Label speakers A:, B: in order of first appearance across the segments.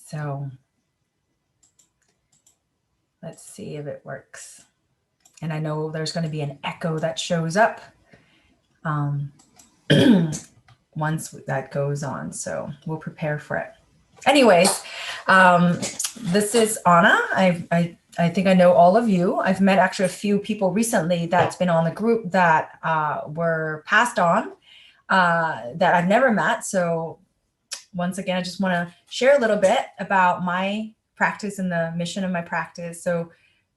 A: So let's see if it works. And I know there's going to be an echo that shows up once that goes on. So we'll prepare for it. Anyways, this is Onna. I think I know all of you. I've met actually a few people recently that's been on the group that were passed on that I've never met. So once again, I just want to share a little bit about my practice and the mission of my practice. So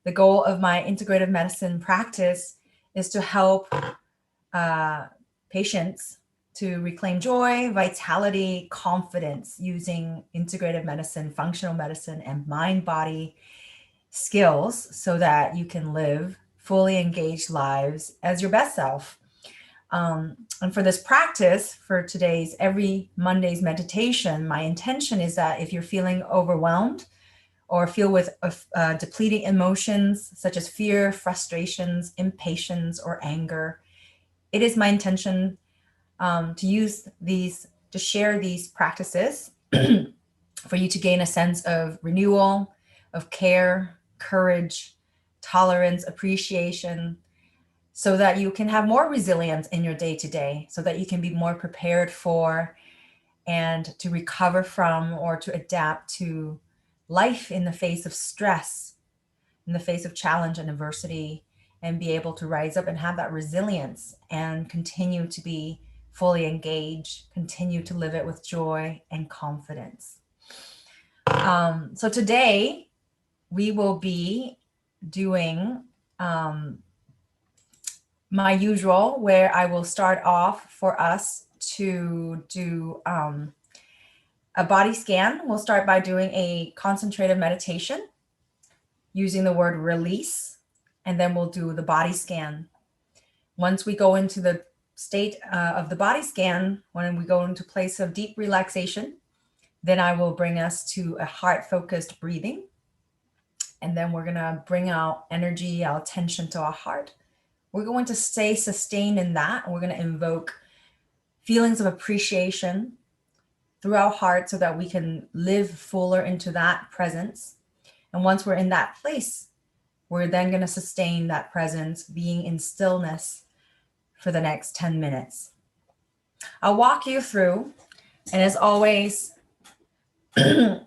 A: the goal of my integrative medicine practice is to help patients to reclaim joy, vitality, confidence using integrative medicine, functional medicine, and mind-body skills so that you can live fully engaged lives as your best self. And for this practice, for today's every Monday's meditation, my intention is that if you're feeling overwhelmed or feel with depleting emotions such as fear, frustrations, impatience, or anger, it is my intention to share these practices for you to gain a sense of renewal, of care, courage, tolerance, appreciation, so that you can have more resilience in your day-to-day, so that you can be more prepared for and to recover from or to adapt to life in the face of stress, in the face of challenge and adversity, and be able to rise up and have that resilience and continue to be fully engaged, continue to live it with joy and confidence. So today we will be doing my usual, where I will start off for us to do a body scan. We'll start by doing a concentrated meditation using the word release, and then we'll do the body scan. Once we go into the state of the body scan, when we go into a place of deep relaxation, then I will bring us to a heart-focused breathing. And then we're gonna bring our energy, our attention to our heart. We're going to stay sustained in that. And we're gonna invoke feelings of appreciation through our heart so that we can live fuller into that presence. And once we're in that place, we're then gonna sustain that presence, being in stillness for the next 10 minutes. I'll walk you through, and as always, as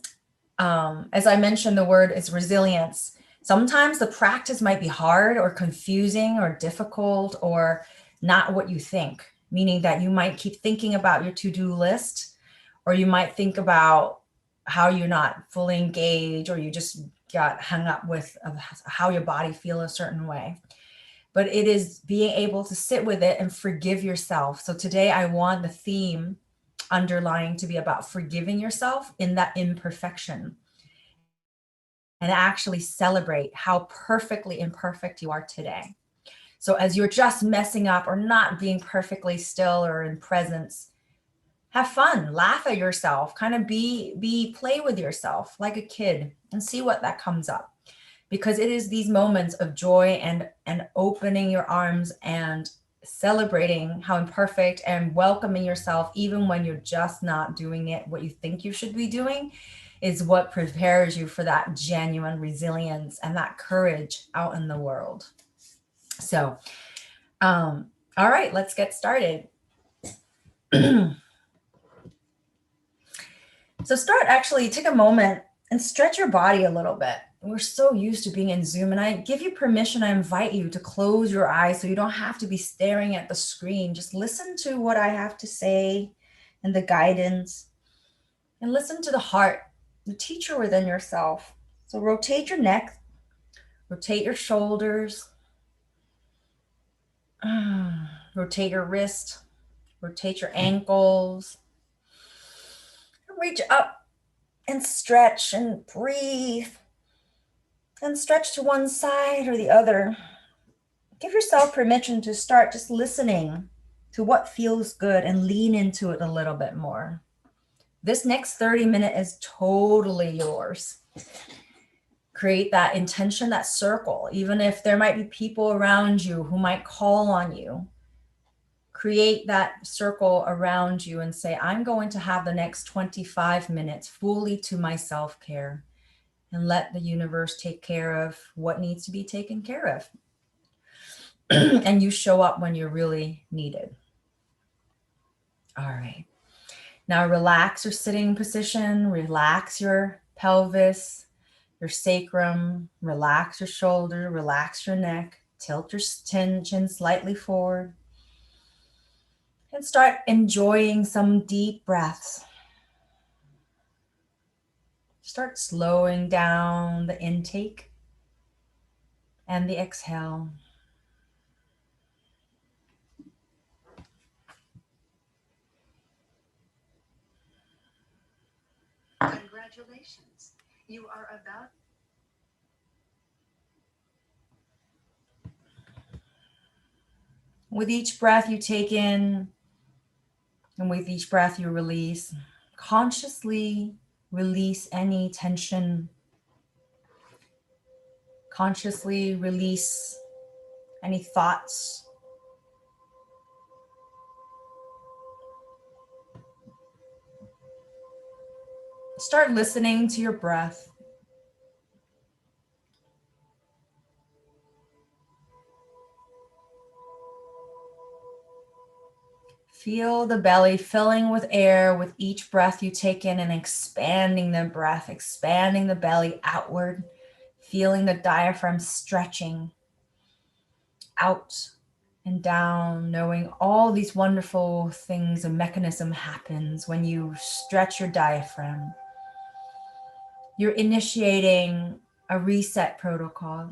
A: I mentioned, the word is resilience. Sometimes the practice might be hard or confusing or difficult or not what you think, meaning that you might keep thinking about your to-do list, or you might think about how you're not fully engaged, or you just got hung up with how your body feels a certain way. But it is being able to sit with it and forgive yourself. So today I want the theme underlying to be about forgiving yourself in that imperfection, and actually celebrate how perfectly imperfect you are today. So as you're just messing up or not being perfectly still or in presence, have fun, laugh at yourself, kind of play with yourself like a kid and see what that comes up. Because it is these moments of joy and opening your arms and celebrating how imperfect and welcoming yourself, even when you're just not doing it what you think you should be doing, is what prepares you for that genuine resilience and that courage out in the world. So, all right, let's get started. So take a moment and stretch your body a little bit. We're so used to being in Zoom, and I give you permission, I invite you to close your eyes so you don't have to be staring at the screen. Just listen to what I have to say and the guidance, and listen to the heart, the teacher within yourself. So rotate your neck, rotate your shoulders, rotate your wrist, rotate your ankles, reach up and stretch and breathe. And stretch to one side or the other. Give yourself permission to start just listening to what feels good and lean into it a little bit more. This next 30 minutes is totally yours. Create that intention, that circle, even if there might be people around you who might call on you. create that circle around you and say, I'm going to have the next 25 minutes fully to my self-care, and let the universe take care of what needs to be taken care of. And you show up when you're really needed. All right. Now relax your sitting position, relax your pelvis, your sacrum, relax your shoulder, relax your neck, tilt your chin slightly forward, and start enjoying some deep breaths. Start slowing down the intake and the exhale.
B: Congratulations. You are about.
A: With each breath you take in and with each breath you release, consciously release any tension. Consciously release any thoughts. Start listening to your breath. Feel the belly filling with air with each breath you take in, and expanding the breath, expanding the belly outward, feeling the diaphragm stretching out and down, knowing all these wonderful things, a mechanism happens when you stretch your diaphragm. You're initiating a reset protocol.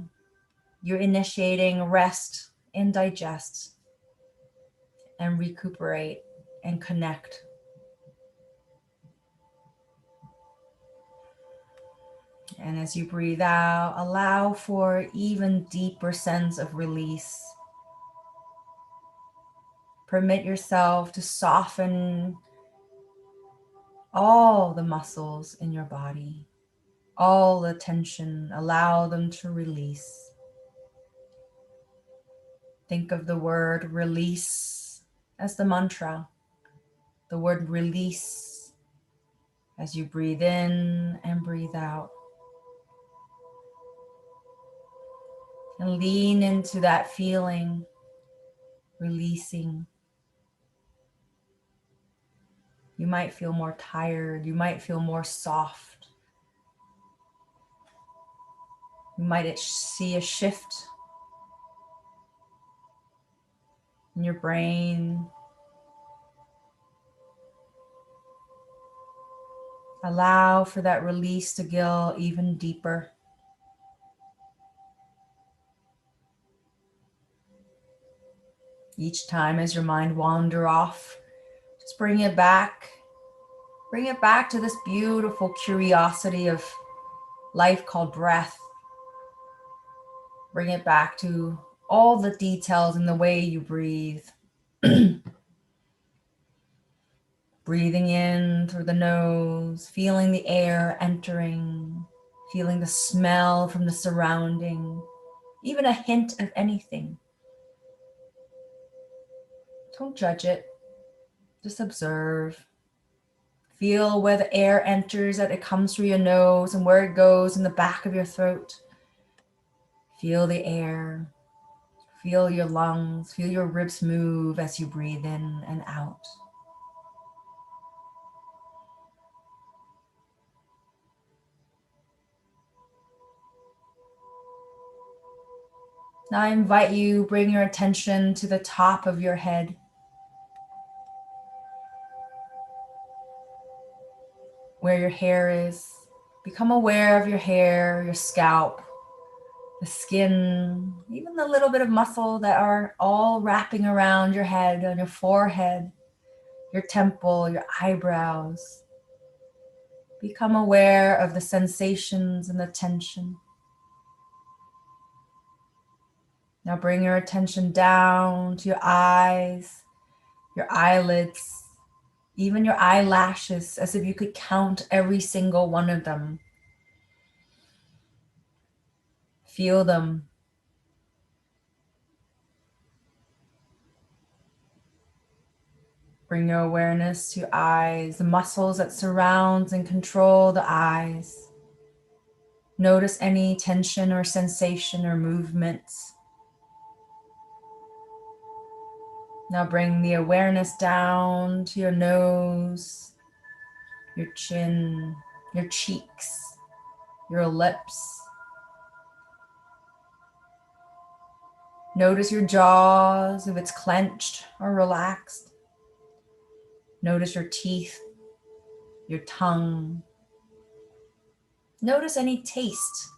A: You're initiating rest and digest and recuperate and connect. And as you breathe out, allow for even deeper sense of release. Permit yourself to soften all the muscles in your body, all the tension, allow them to release. Think of the word release as the mantra, the word release as you breathe in and breathe out. And lean into that feeling, releasing. You might feel more tired. You might feel more soft. You might see a shift in your brain. Allow for that release to go even deeper. Each time as your mind wander off, just bring it back. Bring it back to this beautiful curiosity of life called breath. Bring it back to all the details in the way you breathe. Breathing in through the nose, feeling the air entering, feeling the smell from the surrounding, even a hint of anything. Don't judge it, just observe. Feel where the air enters, that it comes through your nose, and where it goes in the back of your throat. Feel the air, feel your lungs, feel your ribs move as you breathe in and out. Now I invite you, bring your attention to the top of your head. Where your hair is. Become aware of your hair, your scalp, the skin, even the little bit of muscle that are all wrapping around your head, on your forehead, your temple, your eyebrows. Become aware of the sensations and the tension. Now bring your attention down to your eyes, your eyelids, even your eyelashes, as if you could count every single one of them. Feel them. Bring your awareness to eyes, the muscles that surround and control the eyes. Notice any tension or sensation or movements. Now bring the awareness down to your nose, your chin, your cheeks, your lips. Notice your jaws, if it's clenched or relaxed. Notice your teeth, your tongue. Notice any taste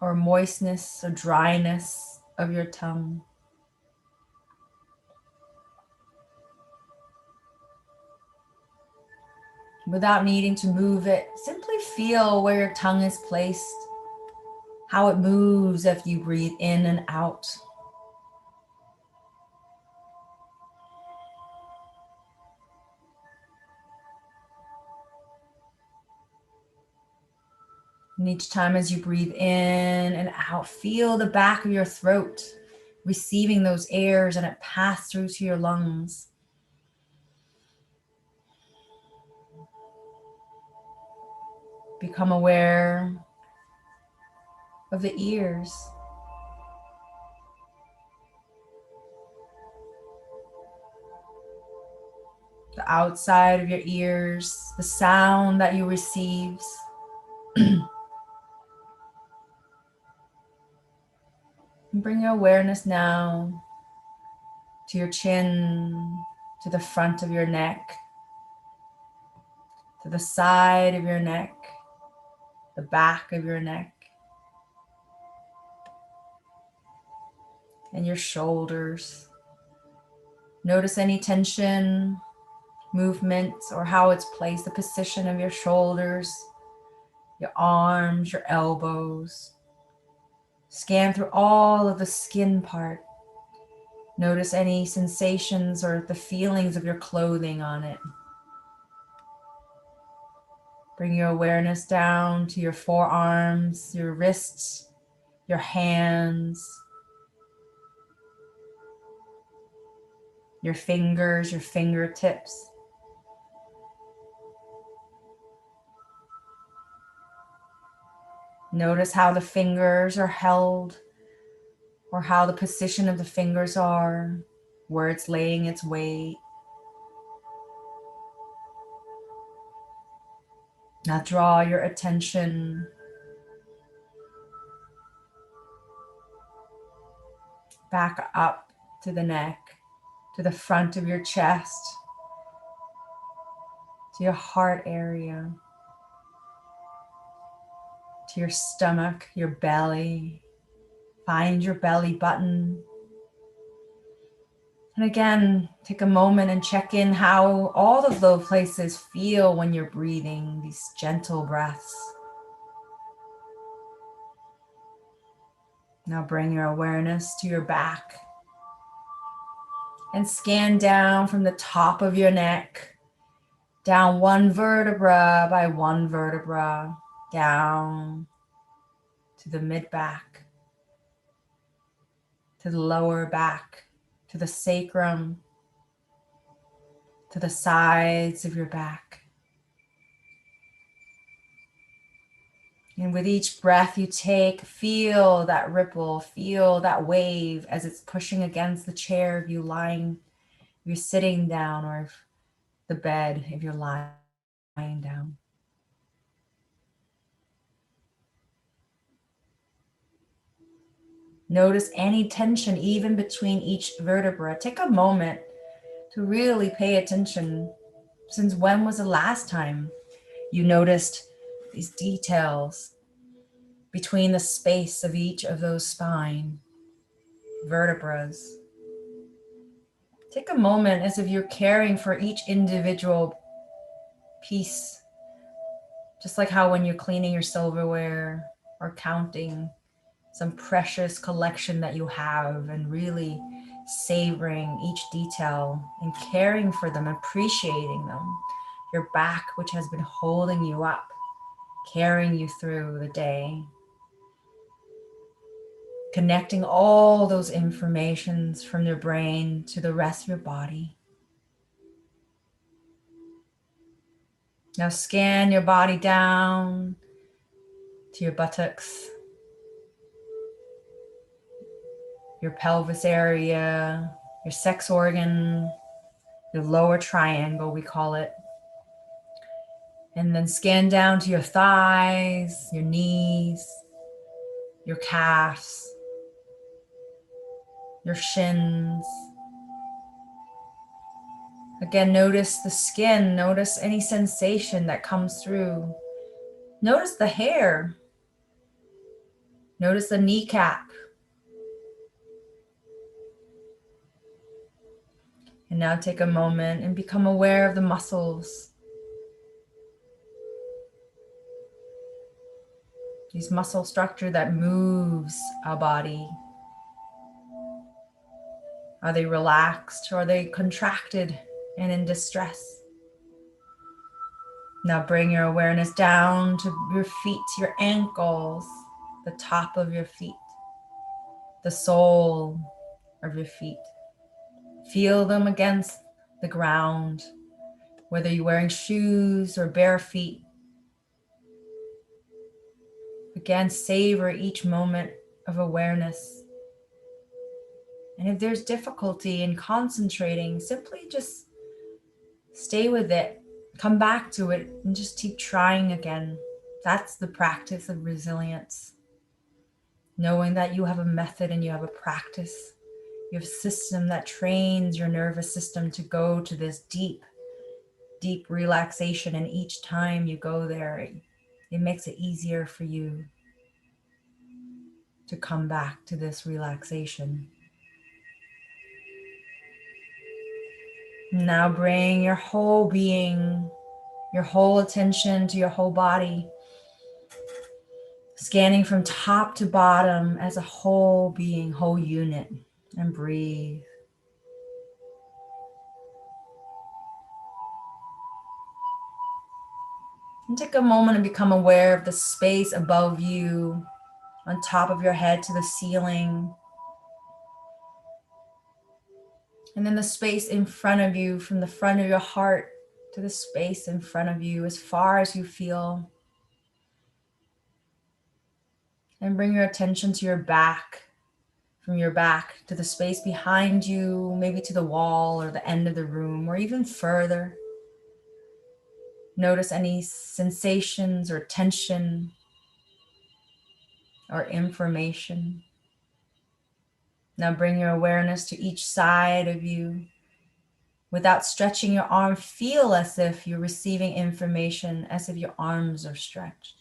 A: or moistness or dryness of your tongue. Without needing to move it, simply feel where your tongue is placed, how it moves as you breathe in and out. And each time as you breathe in and out, feel the back of your throat receiving those airs and it pass through to your lungs. Become aware of the ears. The outside of your ears, the sound that you receive. And bring your awareness now to your chin, to the front of your neck, to the side of your neck, the back of your neck, and your shoulders. Notice any tension, movement, or how it's placed, the position of your shoulders, your arms, your elbows. Scan through all of the skin part. Notice any sensations or the feelings of your clothing on it. Bring your awareness down to your forearms, your wrists, your hands, your fingers, your fingertips. Notice how the fingers are held or how the position of the fingers are, where it's laying its weight. Now draw your attention back up to the neck, to the front of your chest, to your heart area, to your stomach, your belly. Find your belly button. And again, take a moment and check in how all of those places feel when you're breathing, these gentle breaths. Now bring your awareness to your back and scan down from the top of your neck, down one vertebra by one vertebra, down to the mid-back, to the lower back, to the sacrum, to the sides of your back. And with each breath you take, feel that ripple, feel that wave as it's pushing against the chair if you're lying, if you're sitting down, or if the bed if you're lying down. Notice any tension even between each vertebra. Take a moment to really pay attention. Since when was the last time you noticed these details between the space of each of those spine vertebrae? Take a moment as if you're caring for each individual piece, just like how when you're cleaning your silverware or counting some precious collection that you have and really savoring each detail and caring for them, appreciating them. Your back, which has been holding you up, carrying you through the day. connecting all those informations from your brain to the rest of your body. Now scan your body down to your buttocks, your pelvis area, your sex organ, your lower triangle, we call it. And then scan down to your thighs, your knees, your calves, your shins. Again, notice the skin, notice any sensation that comes through. Notice the hair. Notice the kneecap. And now take a moment and become aware of the muscles. These muscle structure that moves our body. Are they relaxed or are they contracted and in distress? Now bring your awareness down to your feet, your ankles, the top of your feet, the sole of your feet. Feel them against the ground, whether you're wearing shoes or bare feet. Again, savor each moment of awareness. And if there's difficulty in concentrating, simply just stay with it, come back to it, and just keep trying again. That's the practice of resilience. Knowing that you have a method and you have a practice. You have a system that trains your nervous system to go to this deep, deep relaxation. And each time you go there, it makes it easier for you to come back to this relaxation. Now bring your whole being, your whole attention to your whole body, scanning from top to bottom as a whole being, whole unit, and breathe. And take a moment and become aware of the space above you, on top of your head to the ceiling. And then the space in front of you, from the front of your heart to the space in front of you, as far as you feel. And bring your attention to your back, from your back to the space behind you, maybe to the wall or the end of the room, or even further. Notice any sensations or tension or information. Now bring your awareness to each side of you. Without stretching your arm, feel as if you're receiving information, as if your arms are stretched.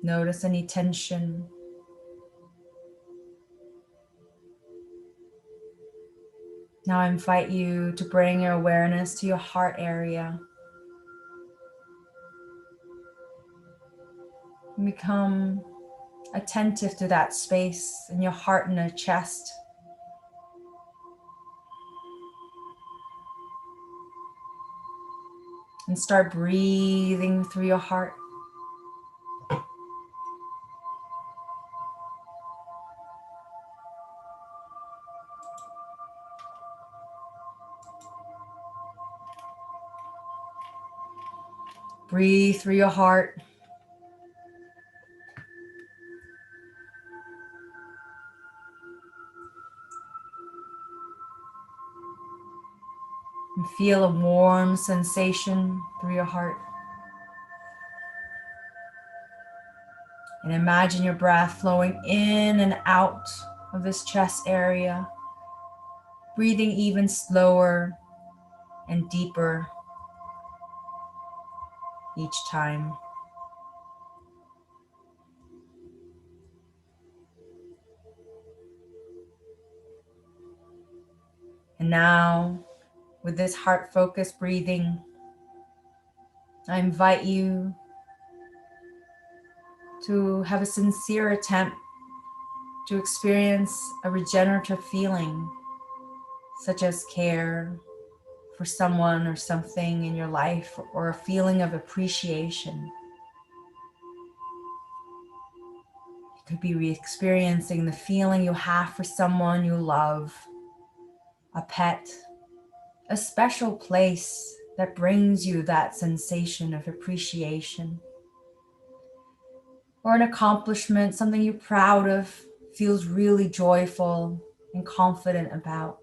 A: Notice any tension. Now I invite you to bring your awareness to your heart area. And become attentive to that space in your heart and your chest. And start breathing through your heart. Breathe through your heart. And feel a warm sensation through your heart. And imagine your breath flowing in and out of this chest area, breathing even slower and deeper each time. And now, with this heart-focused breathing, I invite you to have a sincere attempt to experience a regenerative feeling, such as care, for someone or something in your life, or a feeling of appreciation. You could be re-experiencing the feeling you have for someone you love, a pet, a special place that brings you that sensation of appreciation, or an accomplishment, something you're proud of, feels really joyful and confident about.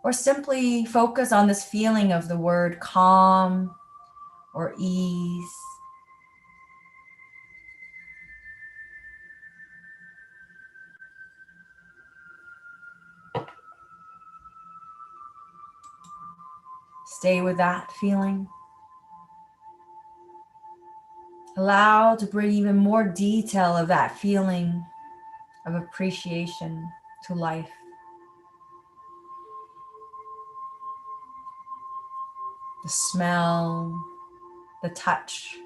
A: Or simply focus on this feeling of the word calm or ease. Stay with that feeling. Allow to bring even more detail of that feeling of appreciation to life. The smell, the touch,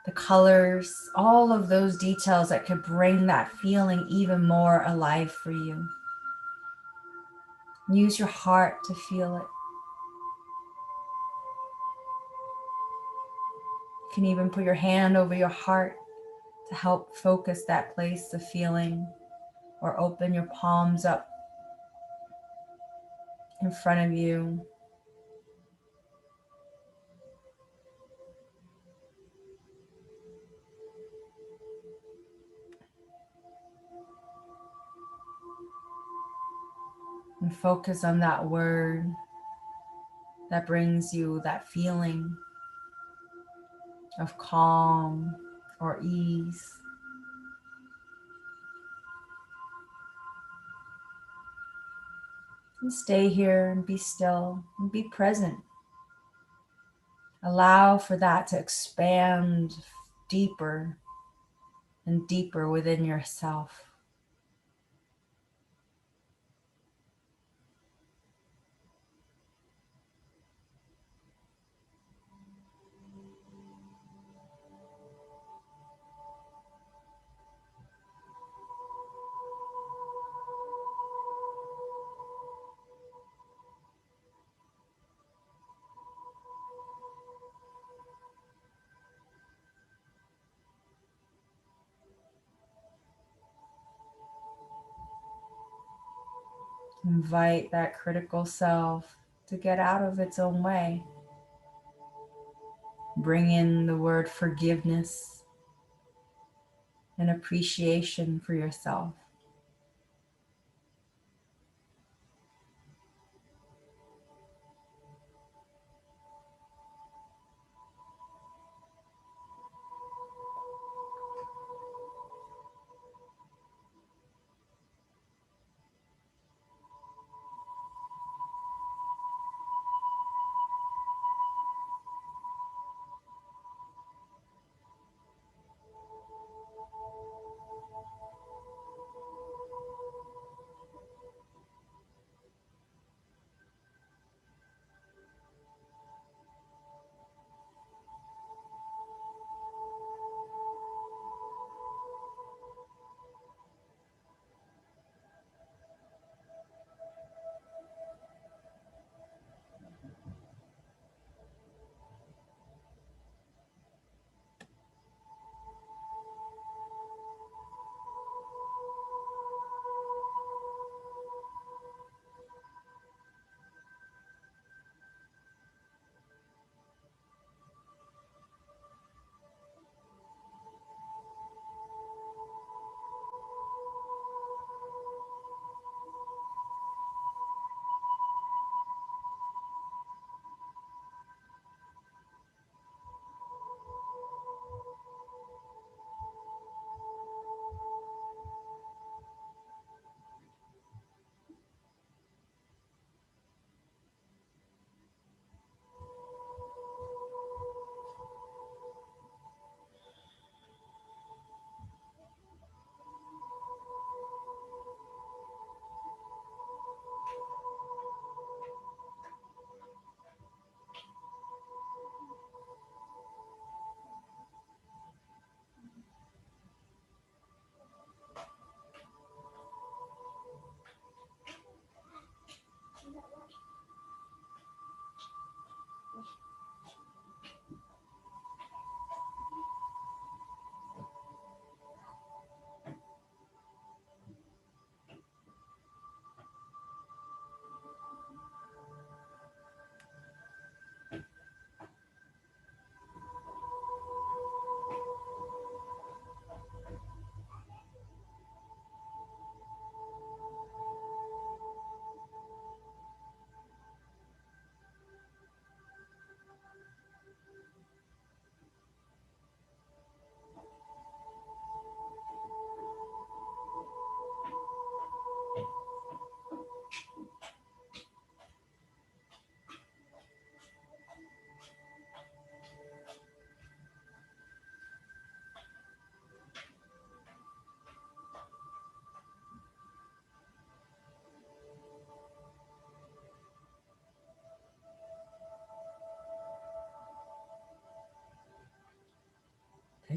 A: the colors, all of those details that could bring that feeling even more alive for you. Use your heart to feel it. You can even put your hand over your heart to help focus that place of feeling, or open your palms up in front of you. And focus on that word that brings you that feeling of calm or ease. And stay here and be still and be present. Allow for that to expand deeper and deeper within yourself. Invite that critical self to get out of its own way. Bring in the word forgiveness and appreciation for yourself.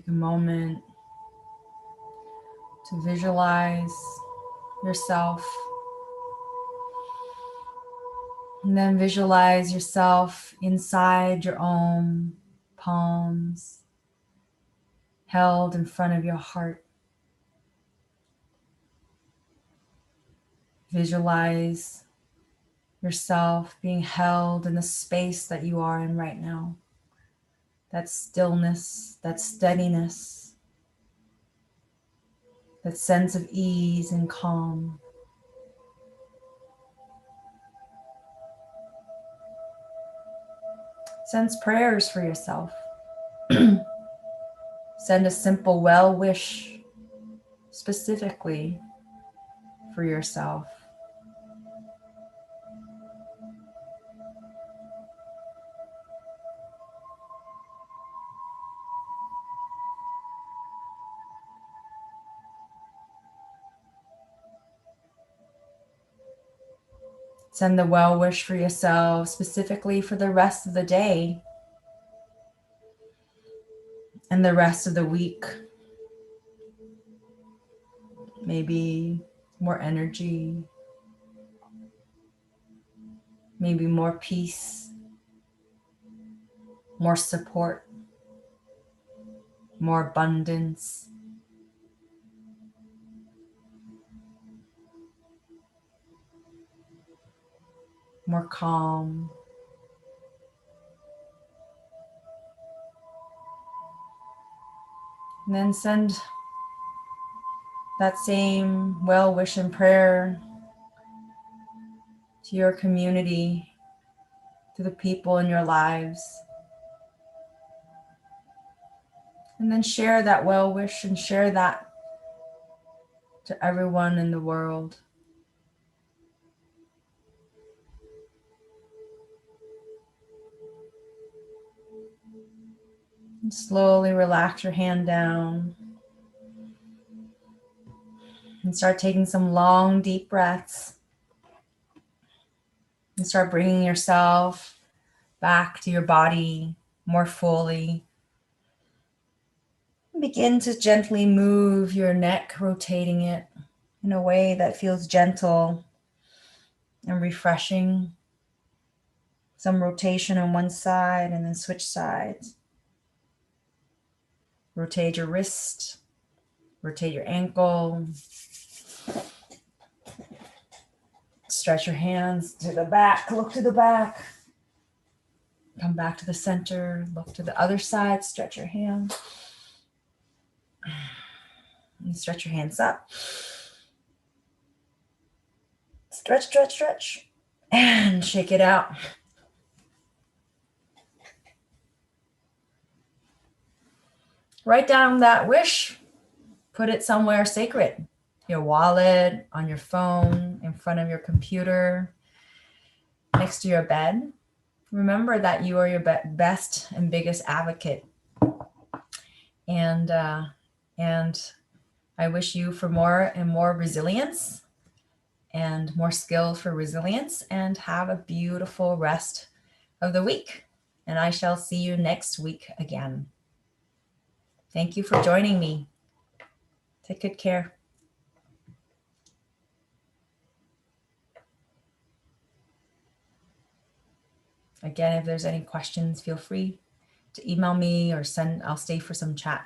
A: Take a moment to visualize yourself. And then visualize yourself inside your own palms, held in front of your heart. Visualize yourself being held in the space that you are in right now. That stillness, that steadiness, that sense of ease and calm. Send prayers for yourself. Send a simple well wish specifically for yourself. Send the well wish for yourself specifically for the rest of the day and the rest of the week. Maybe more energy, maybe more peace, more support, more abundance. More calm. And then send that same well wish and prayer to your community, to the people in your lives. And then share that well wish and share that to everyone in the world. And slowly relax your hand down and start taking some long, deep breaths. And start bringing yourself back to your body more fully. Begin to gently move your neck, rotating it in a way that feels gentle and refreshing. Some rotation on one side and then switch sides. Rotate your wrist, rotate your ankle. Stretch your hands to the back, look to the back. Come back to the center, look to the other side, stretch your hands. And stretch your hands up. Stretch, stretch, stretch. And shake it out. Write down that wish. Put it somewhere sacred. Your wallet, on your phone, in front of your computer, next to your bed. Remember that you are your best and biggest advocate. And I wish you for more and more resilience and more skills for resilience, and have a beautiful rest of the week. And I shall see you next week again. Thank you for joining me. Take good care. Again, if there's any questions, feel free to email me or I'll stay for some chat.